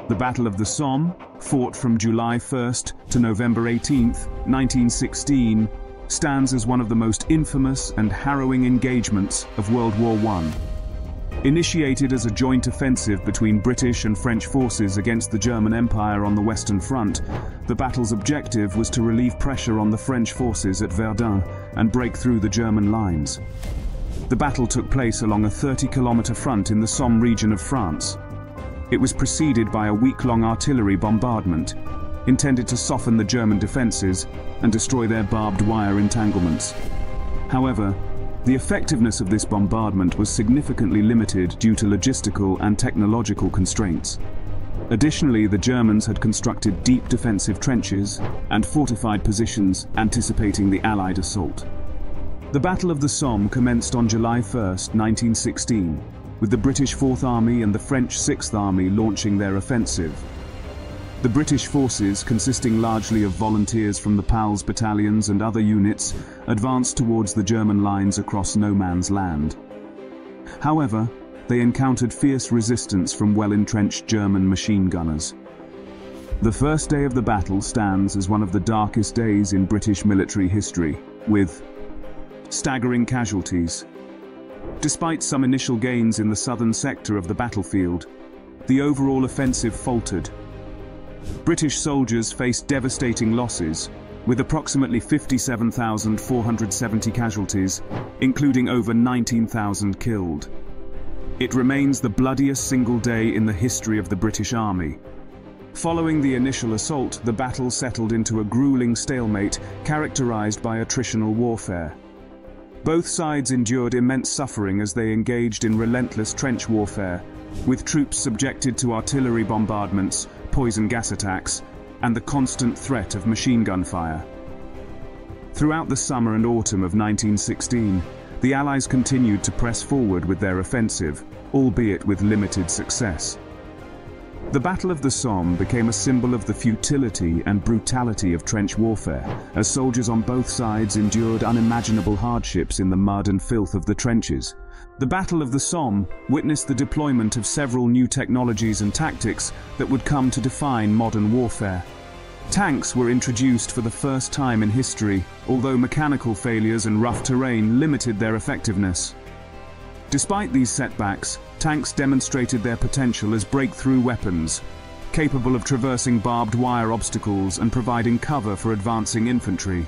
The Battle of the Somme, fought from July 1st to November 18th, 1916, stands as one of the most infamous and harrowing engagements of World War I. Initiated as a joint offensive between British and French forces against the German Empire on the Western Front, the battle's objective was to relieve pressure on the French forces at Verdun and break through the German lines. The battle took place along a 30-kilometer front in the Somme region of France. It was preceded by a week-long artillery bombardment, intended to soften the German defenses and destroy their barbed wire entanglements. However, the effectiveness of this bombardment was significantly limited due to logistical and technological constraints. Additionally, the Germans had constructed deep defensive trenches and fortified positions anticipating the Allied assault. The Battle of the Somme commenced on July 1, 1916, with the British Fourth Army and the French Sixth Army launching their offensive. The British forces, consisting largely of volunteers from the PALS battalions and other units, advanced towards the German lines across no man's land. However, they encountered fierce resistance from well-entrenched German machine gunners. The first day of the battle stands as one of the darkest days in British military history, with staggering casualties. Despite some initial gains in the southern sector of the battlefield, the overall offensive faltered. British soldiers faced devastating losses, with approximately 57,470 casualties, including over 19,000 killed. It remains the bloodiest single day in the history of the British Army. Following the initial assault, the battle settled into a grueling stalemate characterized by attritional warfare. Both sides endured immense suffering as they engaged in relentless trench warfare, with troops subjected to artillery bombardments, poison gas attacks, and the constant threat of machine gun fire. Throughout the summer and autumn of 1916, the Allies continued to press forward with their offensive, albeit with limited success. The Battle of the Somme became a symbol of the futility and brutality of trench warfare, as soldiers on both sides endured unimaginable hardships in the mud and filth of the trenches. The Battle of the Somme witnessed the deployment of several new technologies and tactics that would come to define modern warfare. Tanks were introduced for the first time in history, although mechanical failures and rough terrain limited their effectiveness. Despite these setbacks, tanks demonstrated their potential as breakthrough weapons, capable of traversing barbed wire obstacles and providing cover for advancing infantry.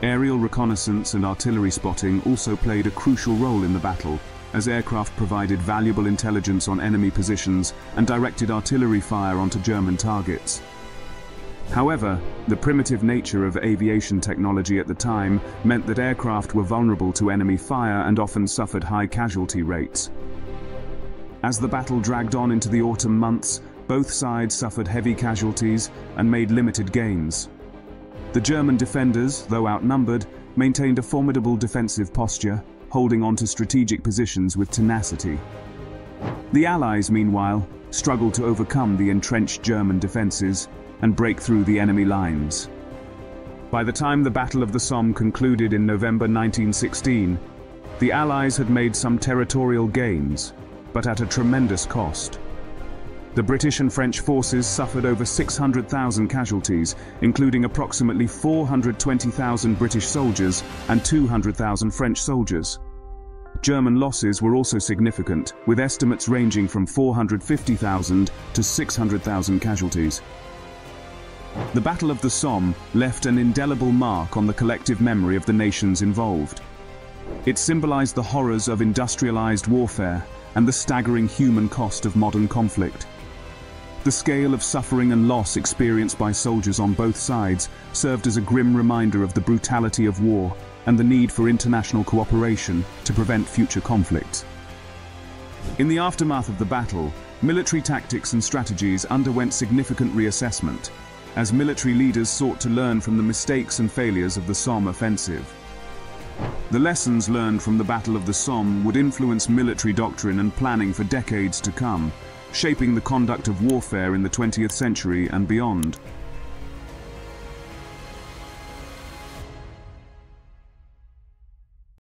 Aerial reconnaissance and artillery spotting also played a crucial role in the battle, as aircraft provided valuable intelligence on enemy positions and directed artillery fire onto German targets. However, the primitive nature of aviation technology at the time meant that aircraft were vulnerable to enemy fire and often suffered high casualty rates. As the battle dragged on into the autumn months, both sides suffered heavy casualties and made limited gains. The German defenders, though outnumbered, maintained a formidable defensive posture, holding on to strategic positions with tenacity. The Allies, meanwhile, struggled to overcome the entrenched German defenses and break through the enemy lines. By the time the Battle of the Somme concluded in November 1916, the Allies had made some territorial gains, but at a tremendous cost. The British and French forces suffered over 600,000 casualties, including approximately 420,000 British soldiers and 200,000 French soldiers. German losses were also significant, with estimates ranging from 450,000 to 600,000 casualties. The Battle of the Somme left an indelible mark on the collective memory of the nations involved. It symbolized the horrors of industrialized warfare and the staggering human cost of modern conflict. The scale of suffering and loss experienced by soldiers on both sides served as a grim reminder of the brutality of war and the need for international cooperation to prevent future conflicts. In the aftermath of the battle, military tactics and strategies underwent significant reassessment, as military leaders sought to learn from the mistakes and failures of the Somme offensive. The lessons learned from the Battle of the Somme would influence military doctrine and planning for decades to come, shaping the conduct of warfare in the 20th century and beyond.